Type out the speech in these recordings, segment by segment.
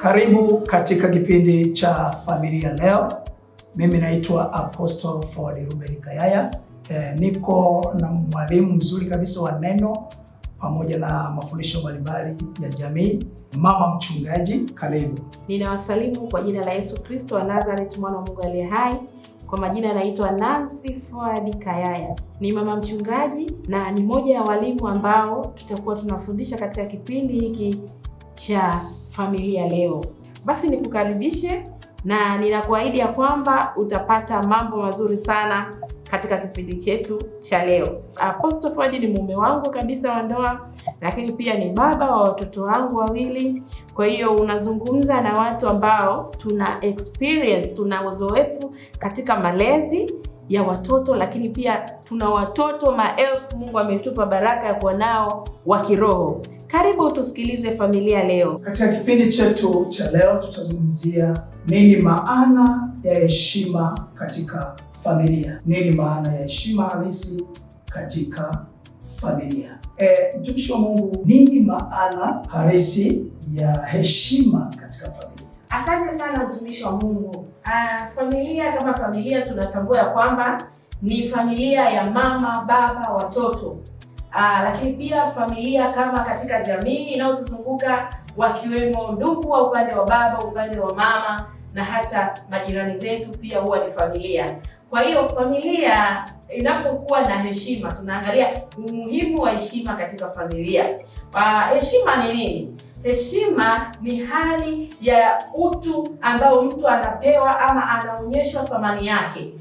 Karibu katika kipindi cha Familia Leo. Mimi naitwa Apostle Ford Ruben Kayaya. Niko na mwalimu mzuri kabisa wa neno pamoja na mafundisho mbalimbali ya jamii, mama mchungaji. Karibu. Ninawasalimu kwa jina la Yesu Kristo wa Nazareth, mwana wa Mungu aliye hai. Kwa majina naitwa Nancy Ford Kayaya. Ni mama mchungaji na ni moja ya walimu ambao tutakuwa tunafundisha katika kipindi hiki cha Familia Leo. Basi nikukaribishe na ninakuahidi ya kwamba utapata mambo mazuri sana katika kipindi chetu cha leo. Apostle Ford ni mume wangu kabisa wa ndoa, lakini pia ni baba wa watoto wangu wawili. Kwa hiyo unazungumza na watu ambao tuna experience, tuna uzoefu katika malezi ya watoto, lakini pia tuna watoto maelfu Mungu ametupa baraka ya kuwa nao wa kiroho. Karibu tusikilize Familia Leo. Katika kipindi chetu cha leo tutazungumzia nini maana ya heshima katika familia. Nini maana ya heshima halisi katika familia? Mtumishi wa Mungu, nini maana halisi ya heshima katika familia? Asante sana mtumishi wa Mungu. Familia kama familia tunatambua ya kwamba ni familia ya mama, baba, watoto. Lakini pia familia kama katika jamii inayotuzunguka wakiwemo ndugu wa upande wa baba, upande wa mama na hata majirani zetu pia huwa ni familia. Kwa hiyo familia inapokuwa na heshima, tunaangalia umuhimu wa heshima katika familia. Heshima ni nini? Heshima ni hali ya utu ambao mtu anapewa ama anaonyeshwa thamani yake.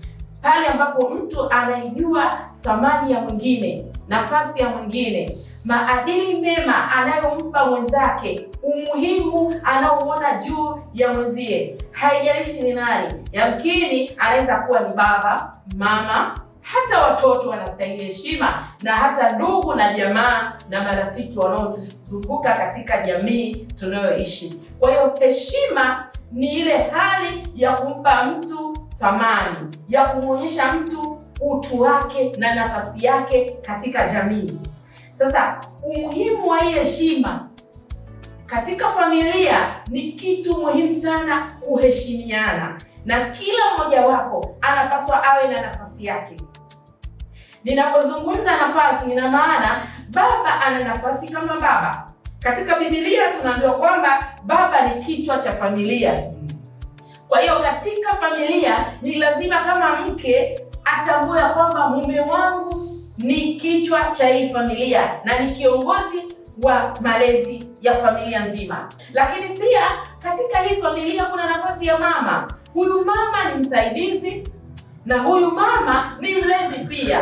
Pale ambapo mtu anaijua thamani ya mwingine, nafasi ya mwingine, maadili mema anayompa mwenzake, umuhimu anaoona juu ya mwenzie. Haijalishi ni nani. Yamkini anaweza kuwa ni baba, mama, hata watoto wanastahili heshima, na hata ndugu na jamaa na marafiki wanaotuzunguka katika jamii tunayoishi. Kwa hiyo heshima ni ile hali ya kumpa mtu thamani, ya kumwonyesha mtu utu wake na nafasi yake katika jamii. Sasa umuhimu wa hii heshima katika familia ni kitu muhimu sana, kuheshimiana, na kila mmoja wapo anapaswa awe na nafasi yake. Ninapozungumza nafasi, ina maana baba ana nafasi kama baba. Katika Biblia tunaambiwa kwamba baba ni kichwa cha familia. Kwa hiyo katika familia ni lazima kama mke atambue kwamba mume wangu ni kichwa cha hii familia na ni kiongozi wa malezi ya familia nzima. Lakini pia katika hii familia kuna nafasi ya mama. Huyu mama ni msaidizi na huyu mama ni mlezi pia.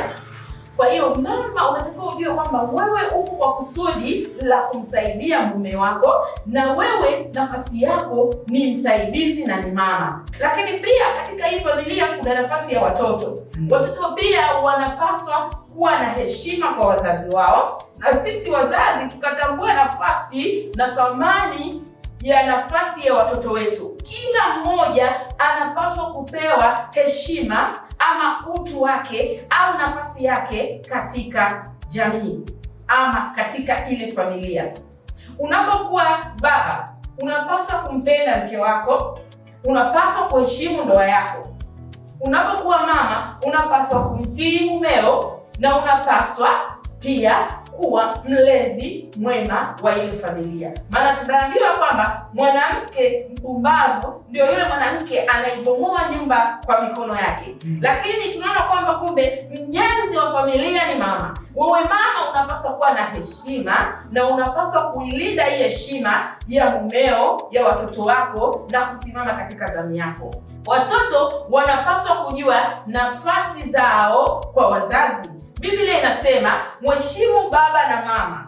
Kwa hiyo mama, unatakiwa ujue kwamba wewe uko kwa kusudi la kumsaidia mume wako, na wewe nafasi yako ni msaidizi na ni mama. Lakini pia katika hii familia kuna nafasi ya watoto. Watoto pia wanapaswa kuwa na heshima kwa wazazi wao, na sisi wazazi tukatambua nafasi na thamani ya nafasi ya watoto wetu. Kila mmoja anapaswa kupewa heshima ama utu wake au nafasi yake katika jamii ama katika ile familia. Unapokuwa baba, unapaswa kumpenda mke wako, unapaswa kuheshimu ndoa yako. Unapokuwa mama, unapaswa kumtii mumeo, na unapaswa pia kuwa mlezi mwema wa ile familia. Maana tunaambiwa kwamba mwanamke mpumbavu ndio yule mwanamke anaibomoa nyumba kwa mikono yake. Lakini tunaona kwamba kumbe mjenzi wa familia ni mama. Wewe mama unapaswa kuwa na heshima, na unapaswa kuilinda hii heshima ya mumeo, ya watoto wako, na kusimama katika zamu yako. Watoto wanapaswa kujua nafasi zao kwa wazazi. Biblia inasema mheshimu baba na mama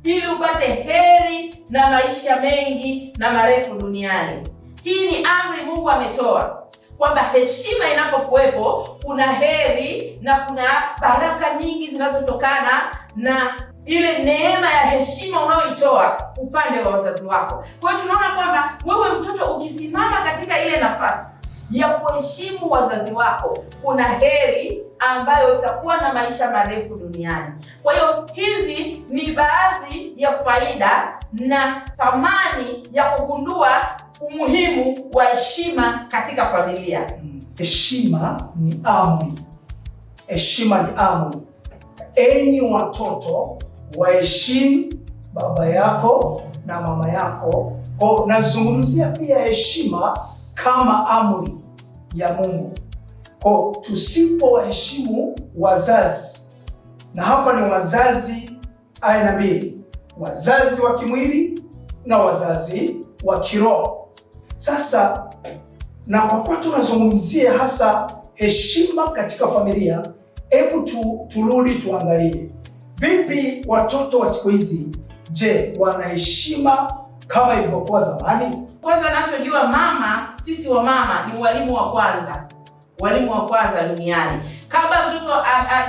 ili upate heri na maisha mengi na marefu duniani. Hii ni amri Mungu ametoa, kwamba heshima inapokuwepo kuna heri na kuna baraka nyingi zinazotokana na ile neema ya heshima unaoitoa upande wa wazazi wako. Kwa hiyo tunaona kwamba wewe mtoto ukisimama katika ile nafasi ya kuheshimu wazazi wako, kuna heri ambayo utakuwa na maisha marefu duniani. Kwa hiyo hizi ni baadhi ya faida na thamani ya kugundua umuhimu wa heshima katika familia. Heshima ni amri. Heshima ni amri. Enyi watoto, waheshimu baba yako na mama yako. Kwa nazungumzia pia heshima kama amri ya Mungu. Kwa tusipowaheshimu wazazi, na hapa ni wazazi aina mbili, wazazi wa kimwili na wazazi wa kiroho. Sasa na kwa kuwa tunazungumzia hasa heshima katika familia, hebu turudi tuangalie vipi watoto wa siku hizi, je, wana heshima kama ilivyokuwa zamani? Kwanza nachojua sisi wa mama ni walimu wa kwanza duniani. Kabla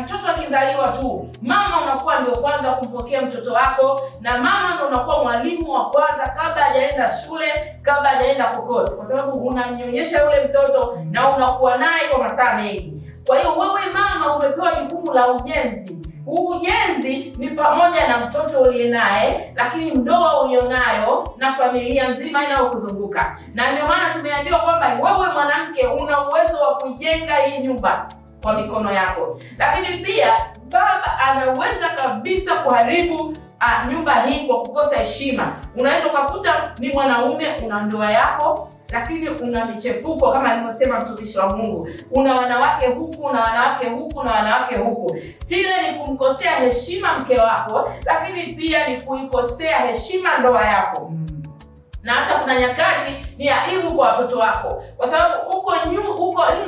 mtoto akizaliwa tu, mama unakuwa ndio kwanza kumpokea mtoto wako, na mama ndio unakuwa mwalimu wa kwanza kabla hajaenda shule, kabla hajaenda kokote, kwa sababu unamnyonyesha yule mtoto na unakuwa naye kwa masaa mengi. Kwa hiyo wewe mama umepewa jukumu la ujenzi. Ujenzi ni pamoja na mtoto uliye naye, lakini ndoa ulionayo na familia nzima inayokuzunguka. Na ndio maana tumeambiwa kwamba wewe mwanamke una uwezo wa kujenga hii nyumba kwa mikono yako. Lakini pia baba anaweza kabisa kuharibu nyumba hii kwa kukosa heshima. Unaweza ukakuta ni mwanaume una ndoa yako, lakini una michepuko kama alivyosema mtumishi wa Mungu. Una wanawake huku, una wanawake huku, na wanawake huku. Hile ni kumkosea heshima mke wako, lakini pia ni kuikosea heshima ndoa yako. Na hata kuna nyakati ni aibu kwa watoto wako, kwa sababu huko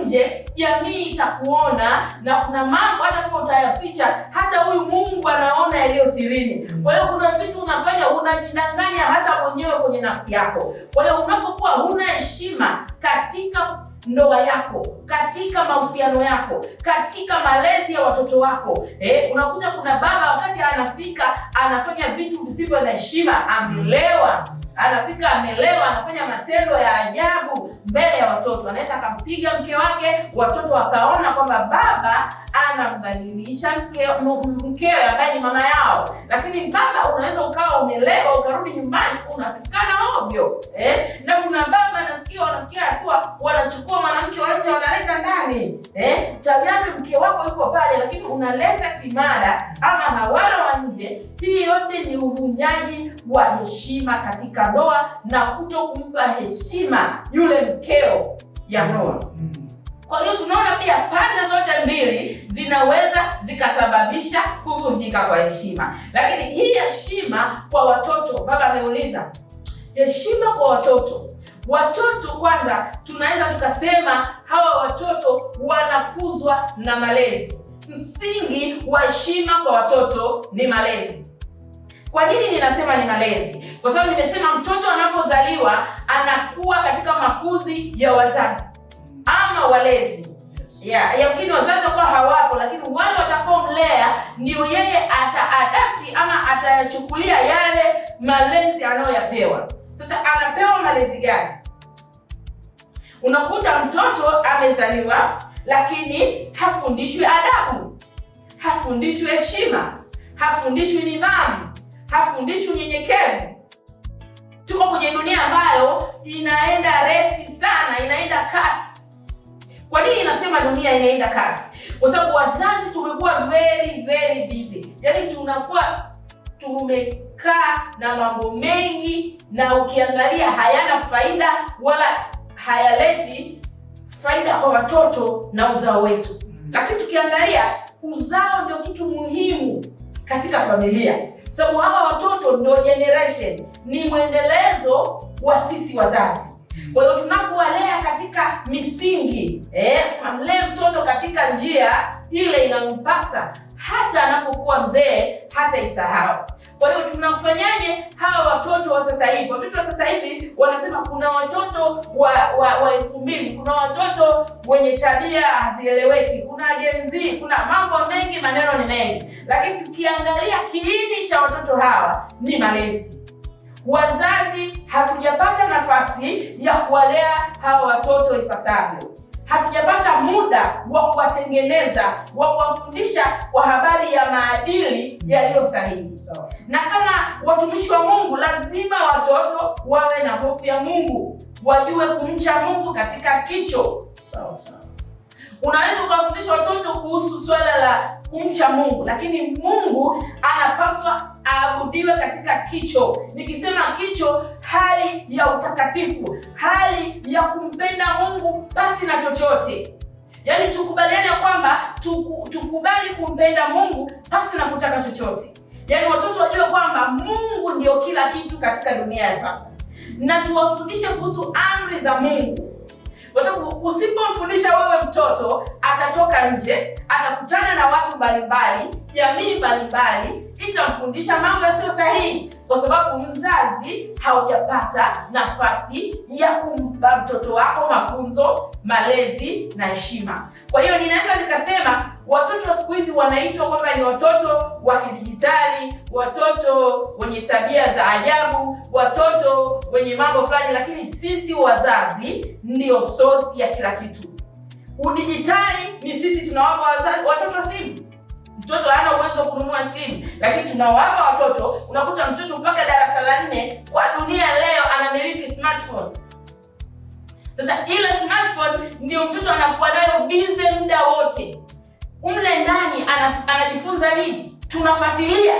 nje jamii itakuona, na kuna mambo hata kama utayaficha, hata huyu Mungu anaona yaliyo sirini. Kwa hiyo kuna vitu unafanya unajidanganya hata mwenyewe kwenye nafsi yako. Kwa hiyo unapokuwa huna heshima katika ndoa yako, katika mahusiano yako, katika malezi ya watoto wako, unakuta kuna baba wakati anafanya vitu visivyo na heshima, amelewa, anafanya matendo ya ajabu mbele ya watoto. Anaweza akampiga mke wake, watoto wakaona kwamba baba anamdhalilisha mkewe ambaye ni mama yao. Lakini baba unaweza ukawa umelewa, ukarudi nyumbani unatukana ovyo. Na kuna baba nasikia wanafikia hatua wanachukua mwanamke wa nje wanaleta ndani. Tayari mke wako yuko pale, lakini unaleta kimada ama hawala wa nje. Hii yote ni uvunjaji wa heshima katika ndoa na kutokumpa heshima yule mkeo ya ndoa. Kwa hiyo tunaona pia pande zote mbili zinaweza zikasababisha kuvunjika kwa heshima. Lakini hii heshima kwa watoto, baba ameuliza heshima kwa watoto kwanza tunaweza tukasema hawa watoto wanakuzwa na malezi. Msingi wa heshima kwa watoto ni malezi. Kwa nini ninasema ni malezi? Kwa sababu nimesema mtoto anapozaliwa anakuwa katika makuzi ya wazazi ama walezi. Yamkini wazazi wako hawapo, lakini wale watakaomlea ndio yeye ataadapti ama atayachukulia yale malezi anayoyapewa. Sasa anapewa malezi gani? Unakuta mtoto amezaliwa lakini hafundishwi adabu, hafundishwi heshima, hafundishwi nidhamu, hafundishwi unyenyekevu. Tuko kwenye dunia ambayo inaenda resi sana, inaenda kasi. Kwa nini nasema dunia inaenda kasi? Kwa sababu wazazi tumekuwa very very busy. Yaani tumekaa na mambo mengi, na ukiangalia hayana faida wala hayaleti faida kwa watoto na uzao wetu. Lakini tukiangalia uzao ndio kitu muhimu katika familia. Sababu hawa watoto ndio generation, ni mwendelezo wa sisi wazazi. Kwa hiyo tunapowalea katika misingi, tunamlea mtoto katika njia ile inampasa, hata anapokuwa mzee hata isahau. Kwa hiyo tunafanyaje hawa watoto wa sasa hivi? Watoto wa sasa hivi wanasema kuna watoto wa 2000, kuna watoto wenye tabia hazieleweki, kuna Gen Z, kuna mambo mengi, maneno ni mengi. Lakini tukiangalia kiini cha watoto hawa ni malezi. Wazazi hatujapata nafasi ya kuwalea hawa watoto ipasavyo. Hatujapata muda wa kuwatengeneza, wa kuwafundisha kwa habari ya maadili yaliyo sahihi. Na kama watumishi wa Mungu lazima watoto wawe na hofu ya Mungu. wajue kumcha Mungu katika kicho. Sawa sawa. Unaweza ukawafundisha watoto kuhusu swala la kumcha Mungu, lakini Mungu anapaswa aabudiwe katika kicho. Nikisema kicho, hali ya utakatifu, hali ya kumpenda Mungu pasi na chochote. Yaani tukubaliane kwamba tukubali kumpenda Mungu pasi na kutaka chochote. Yaani watoto wajue kwamba Mungu ndio kila kitu katika dunia ya sasa. Na tuwafundishe kuhusu amri za Mungu. Kwa sababu usipomfundisha wewe mtoto, atatoka nje, atakutana na watu mbalimbali, jamii mbalimbali, itamfundisha mambo yasiyo sahihi, kwa sababu mzazi haujapata nafasi ya kumpa mtoto wako mafunzo, malezi na heshima. Kwa hiyo ninaweza nikasema watoto siku hizi wanaitwa kwamba ni watoto wa kidijitali, watoto wenye tabia za ajabu, watoto wenye mambo fulani, lakini sisi wazazi ndio sosi ya kila kitu. Udijitali ni sisi tunawapa watoto simu. Mtoto hana uwezo wa kununua simu, lakini tunawapa watoto. Unakuta mtoto mpaka darasa la 4 kwa dunia leo anamiliki smartphone. Sasa ile smartphone ndio mtoto anakuwa nayo busy muda wote. Mle ndani anajifunza nini? Tunafuatilia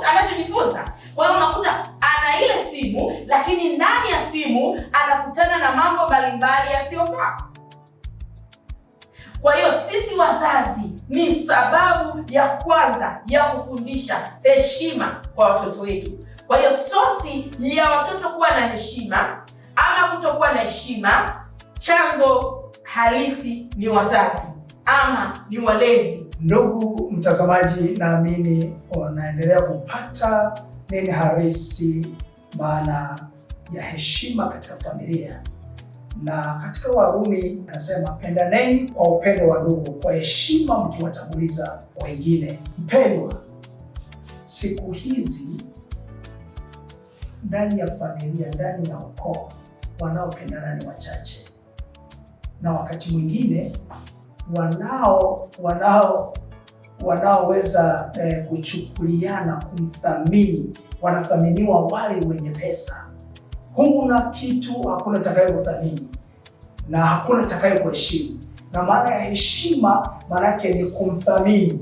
anachojifunza. Kwa hiyo unakuta ana ile simu, lakini ndani ya simu anakutana na mambo mbalimbali yasiyofaa. Kwa hiyo sisi wazazi ni sababu ya kwanza ya kufundisha heshima kwa watoto wetu. Kwa hiyo sosi ya watoto kuwa na heshima ama kutokuwa na heshima, chanzo halisi ni wazazi ama ni walezi. Ndugu mtazamaji, naamini unaendelea kupata nini halisi maana ya heshima katika familia. Na katika Warumi anasema pendaneni kwa upendo wa ndugu, kwa heshima mkiwatanguliza wengine. Mpendwa, siku hizi ndani ya familia, ndani ya ukoo, wanaopendana ni wachache, na wakati mwingine wanaoweza kuchukuliana, kumthamini, wanathaminiwa wale wenye pesa. Huna kitu, hakuna atakaye kuthamini na hakuna atakaye kuheshimu. Na maana ya heshima maana yake ni kumthamini,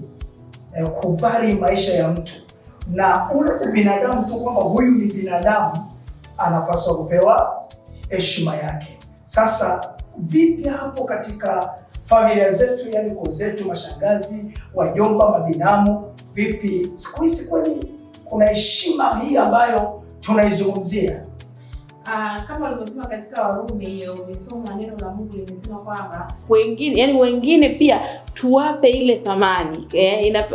kuvali maisha ya mtu, na ule binadamu tu kwamba huyu ni binadamu, anapaswa kupewa heshima yake. Sasa vipi hapo katika familia zetu, yani koo zetu, mashangazi, wajomba, mabinamu, vipi siku hizi kweli kuna heshima hii ambayo tunaizungumzia? Kama walivyosema katika Warumi, umesoma neno la Mungu limesema kwamba wengine pia tuwape ile thamani.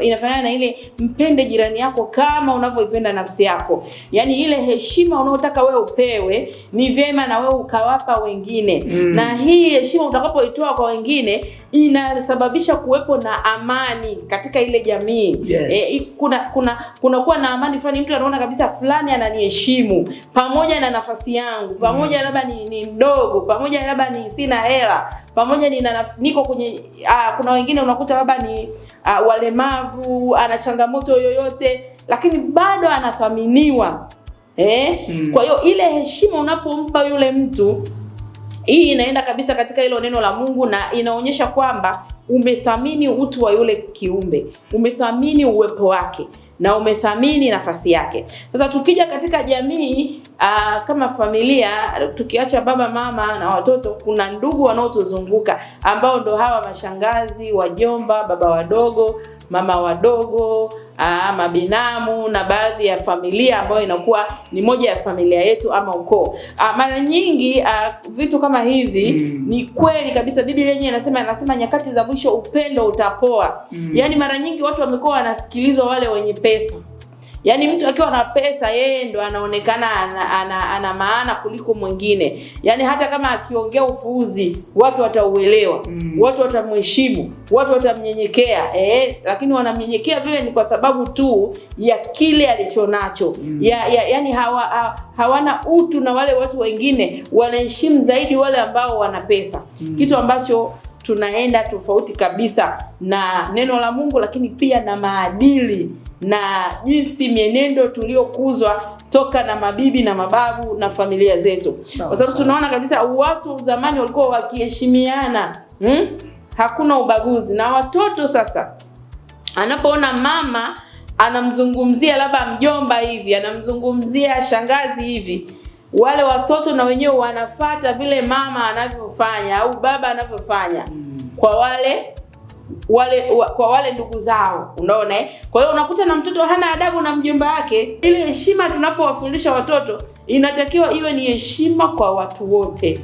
Inafanana na ile mpende jirani yako kama unavyoipenda nafsi yako. Yaani ile heshima unaotaka wewe upewe, ni vyema na wewe ukawapa wengine. Na hii heshima utakapoitoa kwa wengine inasababisha kuwepo na amani katika ile jamii. Yes. Kuna kuwa na amani fulani, mtu anaona kabisa fulani ananiheshimu pamoja na nafasi yangu, pamoja labda ni mdogo, pamoja labda ni sina hela, pamoja niko kwenye kuna wengine unakuta labda ni walemavu, ana changamoto yoyote, lakini bado anathaminiwa. Kwa hiyo ile heshima unapompa yule mtu, hii inaenda kabisa katika hilo neno la Mungu, na inaonyesha kwamba umethamini utu wa yule kiumbe, umethamini uwepo wake, na umethamini nafasi yake. Sasa tukija katika jamii, kama familia, tukiacha baba, mama na watoto, kuna ndugu wanaotuzunguka ambao ndo hawa mashangazi, wajomba, baba wadogo, mama wadogo, mabinamu, na baadhi ya familia ambayo inakuwa ni moja ya familia yetu ama ukoo. Mara nyingi vitu kama hivi ni kweli kabisa. Biblia yenyewe inasema nyakati za mwisho upendo utapoa. Yaani mara nyingi watu wamekuwa wanasikilizwa wale wenye pesa. Yaani mtu akiwa na pesa, yeye ndo anaonekana ana maana kuliko mwingine. Yaani hata kama akiongea upuuzi, watu watauelewa, watu watamheshimu, watu watamnyenyekea. Lakini wanamnyenyekea vile ni kwa sababu tu ya kile alichonacho. Yaani hawana utu, na wale watu wengine wanaheshimu zaidi wale ambao wana pesa. Kitu ambacho tunaenda tofauti kabisa na neno la Mungu, lakini pia na maadili na jinsi mienendo tuliokuzwa toka na mabibi na mababu na familia zetu. Kwa sababu tunaona kabisa watu zamani walikuwa wakiheshimiana. Hakuna ubaguzi. Na watoto sasa anapoona mama anamzungumzia labda mjomba hivi, anamzungumzia shangazi hivi, wale watoto na wenyewe wanafuata vile mama anavyofanya au baba anavyofanya kwa wale ndugu zao, unaona Kwa hiyo unakuta na mtoto hana adabu na mjomba wake. Ile heshima tunapowafundisha watoto inatakiwa iwe ni heshima kwa watu wote.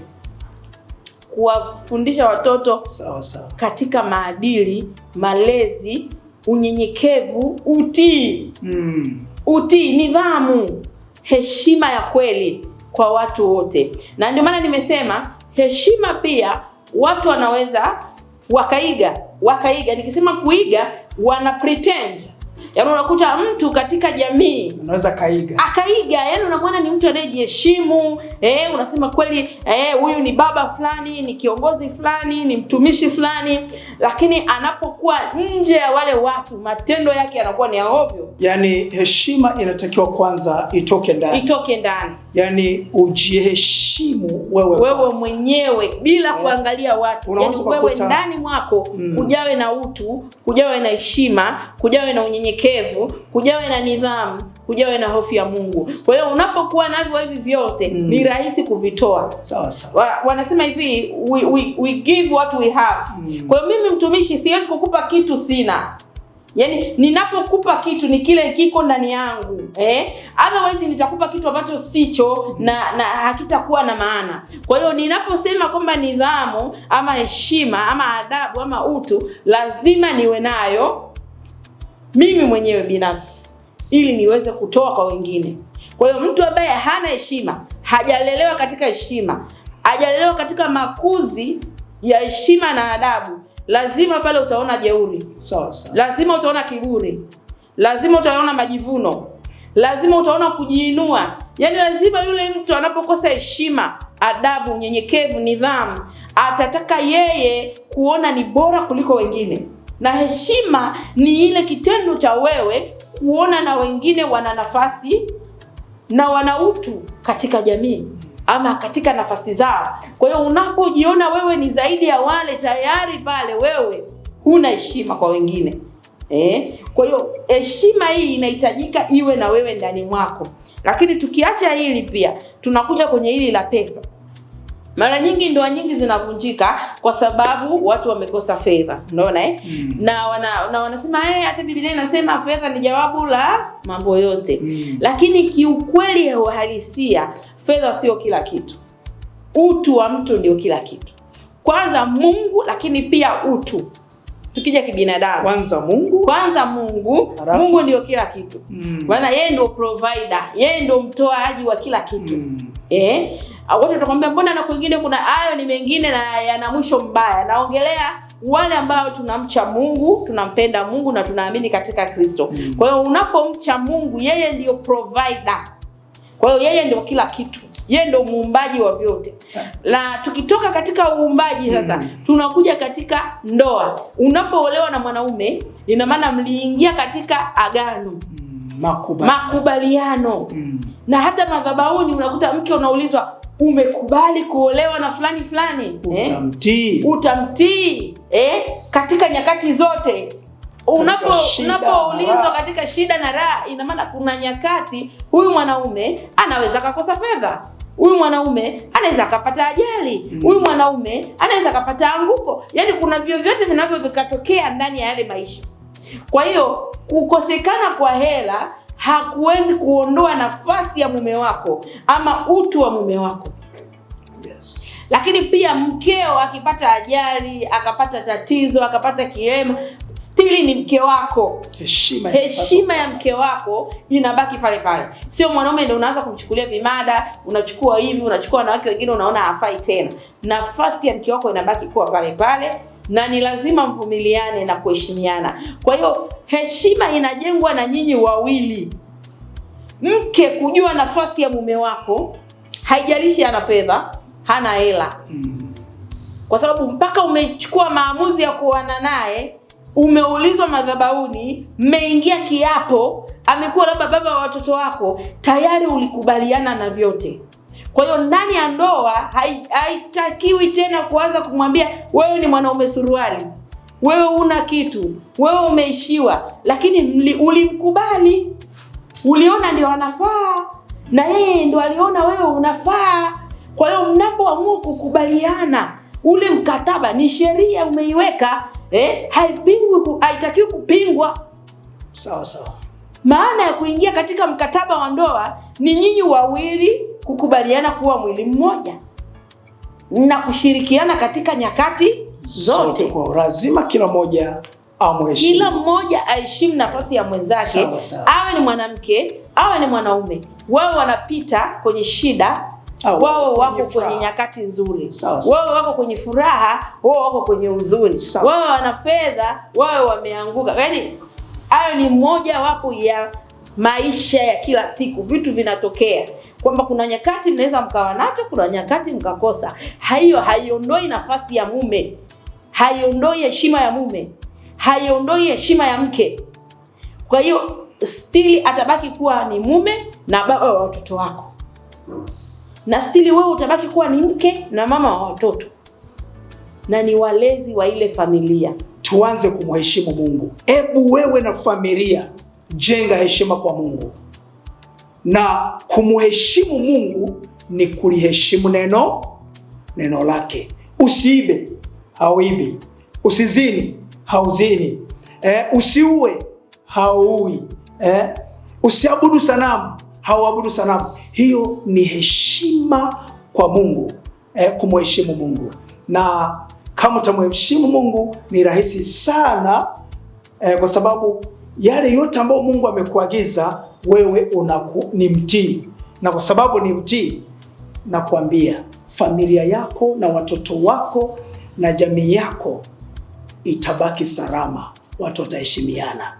Kuwafundisha watoto katika maadili, malezi, unyenyekevu, utii. Utii, nidhamu, heshima ya kweli kwa watu wote. Na ndio maana nimesema heshima pia watu wanaweza wakaiga. Nikisema kuiga, wana pretend. Yaani unakuta mtu katika jamii anaweza akaiga, yaani unamwona ni mtu anayejiheshimu, unasema kweli huyu ni baba fulani, ni kiongozi fulani, ni mtumishi fulani, lakini anapokuwa nje ya wale watu matendo yake yanakuwa ni ya ovyo. Yaani heshima inatakiwa kwanza itoke ndani. Yaani ujiheshimu wewe mwenyewe bila kuangalia watu. Yaani wewe ndani mwako kujawe na utu, kujawe na heshima, kujawe na unyenyekevu, kujawe na nidhamu, kujawe na hofu ya Mungu. Kwa hiyo unapokuwa navyo hivi vyote ni rahisi kuvitoa. Wanasema hivi, we give what we have. Kwa hiyo mimi mtumishi siwezi kukupa kitu sina. Yaani ninapokupa kitu ni kile kiko ndani yangu. Otherwise nitakupa kitu ambacho sicho na hakitakuwa na maana. Kwa hiyo ninaposema kwamba nidhamu ama heshima ama adabu ama utu lazima niwe nayo mimi mwenyewe binafsi ili niweze kutoa kwa wengine. Kwa hiyo mtu ambaye hana heshima, hajalelewa katika heshima, hajalelewa katika makuzi ya heshima na adabu, lazima pale utaona jeuri. Lazima utaona kiburi. Lazima utaona majivuno. Lazima utaona kujiinua. Yaani lazima yule mtu anapokosa heshima, adabu, unyenyekevu, nidhamu, atataka yeye kuona ni bora kuliko wengine. Na heshima ni ile kitendo cha wewe kuona na wengine wana nafasi na wana utu katika jamii ama katika nafasi zao. Kwa hiyo unapojiona wewe ni zaidi ya wale, tayari pale wewe huna heshima kwa wengine. Kwa hiyo heshima hii inahitajika iwe na wewe ndani mwako. Lakini tukiacha hili pia tunakuja kwenye hili la pesa. Mara nyingi ndoa nyingi zinavunjika kwa sababu watu wamekosa fedha. Unaona Na wanasema hata Biblia inasema fedha ni jawabu la mambo yote. Lakini kiukweli ya uhalisia, fedha sio kila kitu. Utu wa mtu ndio kila kitu. Kwanza Mungu, lakini pia utu. Tukija kibinadamu, kwanza Mungu Mungu ndio kila kitu. Maana yeye ndio provider, yeye ndio mtoaji wa kila kitu. Watu watakwambia mbona na kwingine kuna hayo ni mengine na yana mwisho mbaya. Naongelea wale ambao tunamcha Mungu, tunampenda Mungu na tunaamini katika Kristo. Kwa hiyo unapomcha Mungu, yeye ndio provider. Kwa hiyo yeye ndio kila kitu. Yeye ndio muumbaji wa vyote. Na tukitoka katika uumbaji sasa, tunakuja katika ndoa. Unapoolewa na mwanaume, ina maana mliingia katika agano. Makubaliano. Na hata madhabahuni unakuta mke unaulizwa, umekubali kuolewa na fulani? Utamtii. Katika nyakati zote. Unapoulizwa katika shida na raha, ina maana kuna nyakati huyu mwanaume anaweza kukosa fedha. Huyu mwanaume anaweza akapata ajali. Huyu mwanaume anaweza akapata anguko. Yaani kuna vyovyote vikatokea ndani ya yale maisha. Kwa hiyo kukosekana kwa hela hakuwezi kuondoa nafasi ya mume wako ama utu wa mume wako. Lakini pia mkeo akipata ajali, akapata tatizo, akapata kilema, stili ni mke wako. Heshima ya mke wako inabaki pale pale. Sio mwanaume ndio unaanza kumchukulia vimada, unachukua hivi, unachukua wanawake wengine unaona hafai tena. Nafasi ya mke wako inabaki kuwa pale pale na ni lazima mvumiliane na kuheshimiana. Kwa hiyo heshima inajengwa na nyinyi wawili. Mke kujua nafasi ya mume wako, haijalishi ana fedha, hana hela. kwa sababu mpaka umechukua maamuzi ya kuoana naye, umeulizwa madhabahuni, mmeingia kiapo, amekuwa labda baba wa watoto wako, tayari ulikubaliana na vyote. Kwa hiyo ndani ya ndoa haitakiwi tena kuanza kumwambia wewe ni mwanaume suruali, wewe una kitu, wewe umeishiwa, lakini ulimkubali. Uliona ndio anafaa na yeye ndio aliona wewe unafaa. Kwa hiyo mnapoamua kukubaliana, ule mkataba ni sheria umeiweka, haipingwi, haitakiwi kupingwa. Sawa sawa. Maana ya kuingia katika mkataba wa ndoa ni nyinyi wawili kukubaliana kuwa mwili mmoja na kushirikiana katika nyakati zote. Kwa lazima kila mmoja amheshimu. Kila mmoja aheshimu nafasi ya mwenzake. Sawa sawa. Awe ni mwanamke, awe ni mwanaume. Wao wanapita kwenye shida, wao wako kwenye nyakati nzuri. Wao wako kwenye furaha, wao wako kwenye huzuni. Wao wana fedha, wao wameanguka. Yaani hayo ni mmoja wapo ya maisha ya kila siku. Vitu vinatokea kwamba kuna nyakati mnaweza mkawa nacho, kuna nyakati mkakosa. Hiyo haiondoi nafasi ya mume, haiondoi heshima ya mume, haiondoi heshima ya mke. Kwa hiyo still atabaki kuwa ni mume na baba wa watoto wako, na still wewe utabaki kuwa ni mke na mama wa watoto, na ni walezi wa ile familia. Tuanze kumheshimu Mungu. Hebu wewe na familia jenga heshima kwa Mungu. Na kumheshimu Mungu ni kuliheshimu neno lake. Usiibe, hauibi. Usizini, hauzini. Usiue, hauui. Usiabudu sanamu, hauabudu sanamu. Hiyo ni heshima kwa Mungu, kumheshimu Mungu. Na kama utamheshimu Mungu ni rahisi sana, kwa sababu yale yote ambayo Mungu amekuagiza wewe ni mtii. Na kwa sababu ni mtii, nakwambia familia yako na watoto wako na jamii yako itabaki salama, watu wataheshimiana.